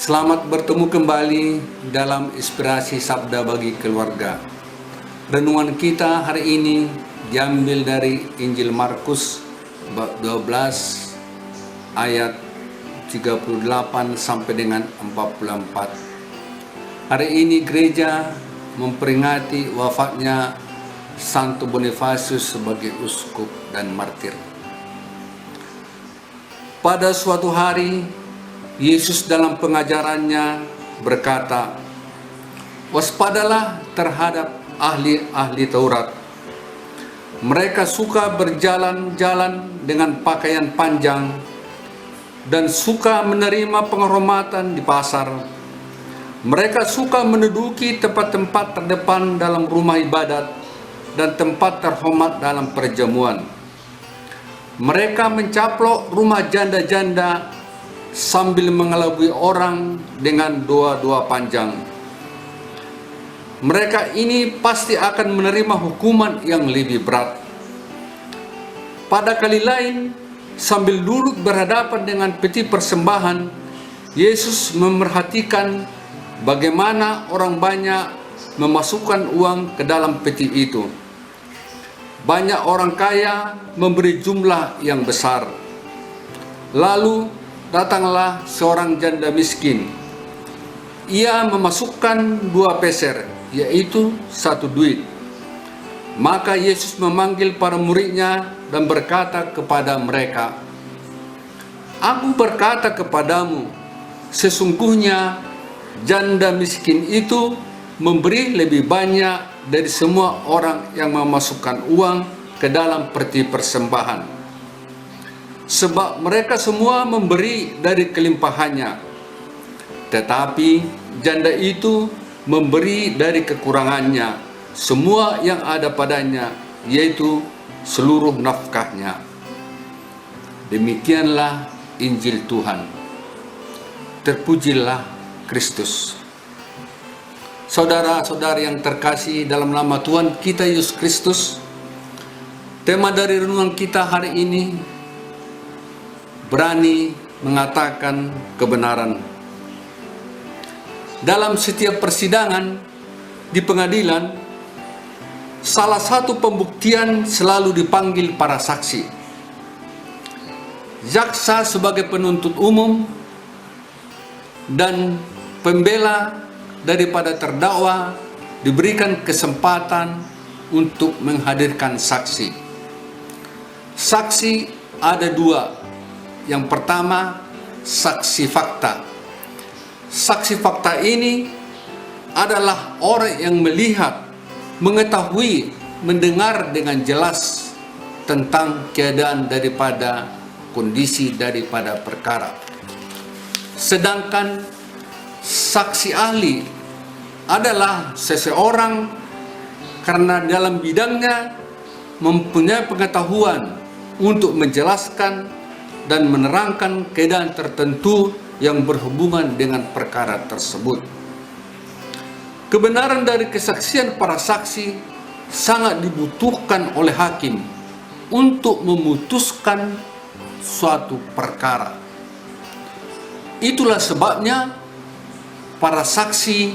Selamat bertemu kembali dalam Inspirasi Sabda bagi Keluarga. Renungan kita hari ini diambil dari Injil Markus bab 12 ayat 38 sampai dengan 44. Hari ini gereja memperingati wafatnya Santo Bonifasius sebagai uskup dan martir. Pada suatu hari, Yesus dalam pengajarannya berkata, "Waspadalah terhadap ahli-ahli Taurat. Mereka suka berjalan-jalan dengan pakaian panjang dan suka menerima penghormatan di pasar. Mereka suka menduduki tempat-tempat terdepan dalam rumah ibadat dan tempat terhormat dalam perjamuan. Mereka mencaplok rumah janda-janda sambil mengelabui orang dengan doa-doa panjang. Mereka ini pasti akan menerima hukuman yang lebih berat." Pada kali lain, sambil duduk berhadapan dengan peti persembahan, Yesus memerhatikan bagaimana orang banyak memasukkan uang ke dalam peti itu. Banyak orang kaya memberi jumlah yang besar. Lalu datanglah seorang janda miskin. Ia memasukkan 2 peser, yaitu 1 duit. Maka Yesus memanggil para muridnya dan berkata kepada mereka, "Aku berkata kepadamu, sesungguhnya janda miskin itu memberi lebih banyak dari semua orang yang memasukkan uang ke dalam peti persembahan. Sebab mereka semua memberi dari kelimpahannya, tetapi janda itu memberi dari kekurangannya semua yang ada padanya, yaitu seluruh nafkahnya." Demikianlah Injil Tuhan. Terpujilah Kristus. Saudara-saudari yang terkasih dalam nama Tuhan kita Yesus Kristus, tema dari renungan kita hari ini, berani mengatakan kebenaran. Dalam setiap persidangan di pengadilan, salah satu pembuktian selalu dipanggil para saksi. Jaksa sebagai penuntut umum dan pembela daripada terdakwa diberikan kesempatan untuk menghadirkan saksi. Saksi ada 2. Yang pertama, saksi fakta. Saksi fakta ini adalah orang yang melihat, mengetahui, mendengar dengan jelas tentang keadaan daripada kondisi daripada perkara. Sedangkan saksi ahli adalah seseorang karena dalam bidangnya mempunyai pengetahuan untuk menjelaskan dan menerangkan keadaan tertentu yang berhubungan dengan perkara tersebut. Kebenaran dari kesaksian para saksi sangat dibutuhkan oleh hakim untuk memutuskan suatu perkara. Itulah sebabnya para saksi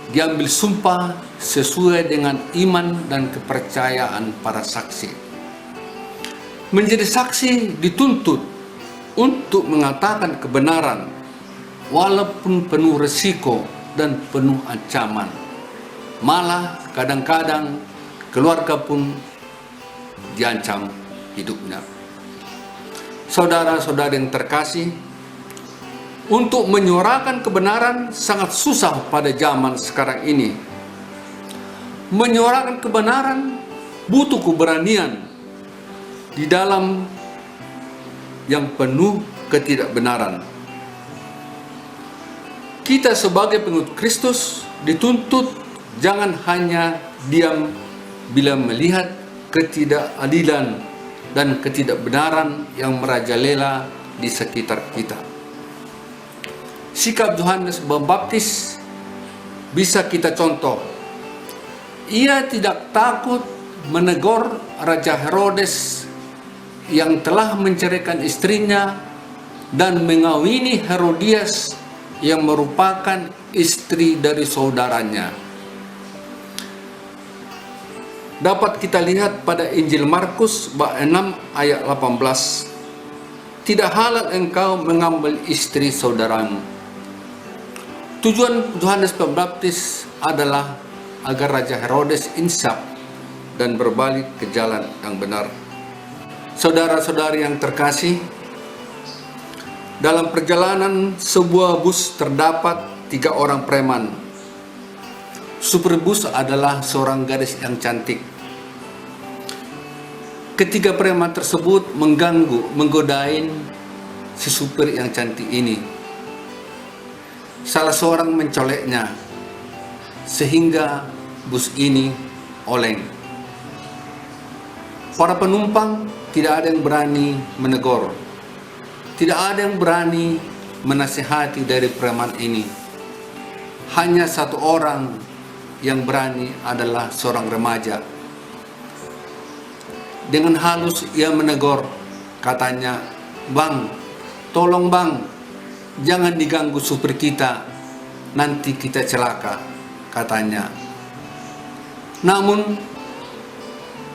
diambil sumpah sesuai dengan iman dan kepercayaan para saksi. Menjadi saksi dituntut untuk mengatakan kebenaran walaupun penuh resiko dan penuh ancaman. Malah kadang-kadang keluarga pun diancam hidupnya. Saudara-saudari yang terkasih, untuk menyuarakan kebenaran sangat susah pada zaman sekarang ini. Menyuarakan kebenaran butuh keberanian di dalam yang penuh ketidakbenaran. Kita sebagai pengikut Kristus dituntut jangan hanya diam bila melihat ketidakadilan dan ketidakbenaran yang merajalela di sekitar kita. Sikap Yohanes Pembaptis bisa kita contoh. Ia tidak takut menegur Raja Herodes yang telah menceraikan istrinya dan mengawini Herodias yang merupakan istri dari saudaranya. Dapat kita lihat pada Injil Markus bab 6 ayat 18. Tidak halal engkau mengambil istri saudaramu. Tujuan Yohanes Pembaptis adalah agar Raja Herodes insaf dan berbalik ke jalan yang benar. Saudara-saudari yang terkasih, dalam perjalanan sebuah bus terdapat 3 orang preman. Supir bus adalah seorang gadis yang cantik. Ketiga preman tersebut menggodain si supir yang cantik ini. Salah seorang mencoleknya sehingga bus ini oleng. Para penumpang tidak ada yang berani menegur. Tidak ada yang berani menasihati dari preman ini. Hanya satu orang yang berani adalah seorang remaja. Dengan halus ia menegur, katanya, "Bang, tolong bang, jangan diganggu supir kita, nanti kita celaka," katanya. Namun,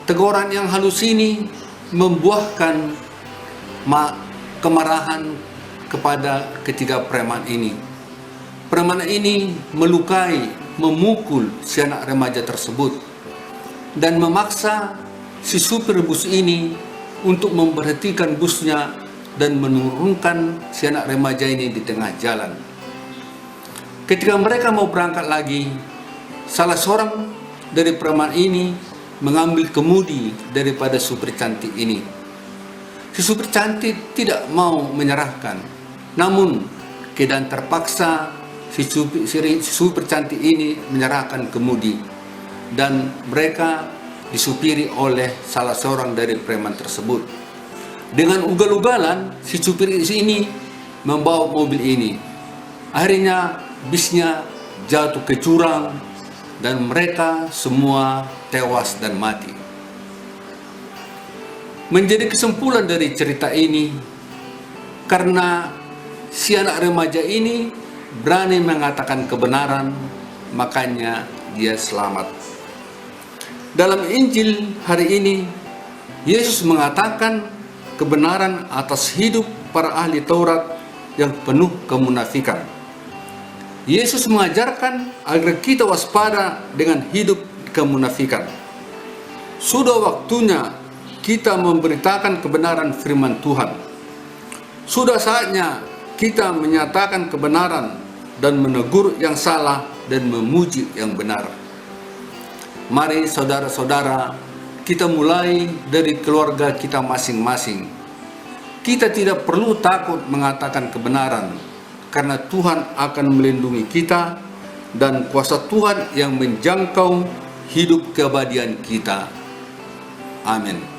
teguran yang halus ini membuahkan kemarahan kepada ketiga preman ini. Preman ini melukai, memukul si anak remaja tersebut dan memaksa si supir bus ini untuk memberhentikan busnya dan menurunkan si anak remaja ini di tengah jalan. Ketika mereka mau berangkat lagi, salah seorang dari preman ini mengambil kemudi daripada supir cantik ini. Si supir cantik tidak mau menyerahkan, namun keadaan terpaksa si supir cantik ini menyerahkan kemudi dan mereka disupiri oleh salah seorang dari preman tersebut. Dengan ugal-ugalan si supir ini membawa mobil ini. Akhirnya bisnya jatuh ke jurang dan mereka semua tewas dan mati. Menjadi kesimpulan dari cerita ini, karena si anak remaja ini berani mengatakan kebenaran, makanya dia selamat. Dalam Injil hari ini, Yesus mengatakan kebenaran atas hidup para ahli Taurat yang penuh kemunafikan. Yesus mengajarkan agar kita waspada dengan hidup kemunafikan. Sudah waktunya kita memberitakan kebenaran firman Tuhan. Sudah saatnya kita menyatakan kebenaran dan menegur yang salah dan memuji yang benar. Mari saudara-saudara, kita mulai dari keluarga kita masing-masing. Kita tidak perlu takut mengatakan kebenaran, karena Tuhan akan melindungi kita dan kuasa Tuhan yang menjangkau hidup keabadian kita. Amin.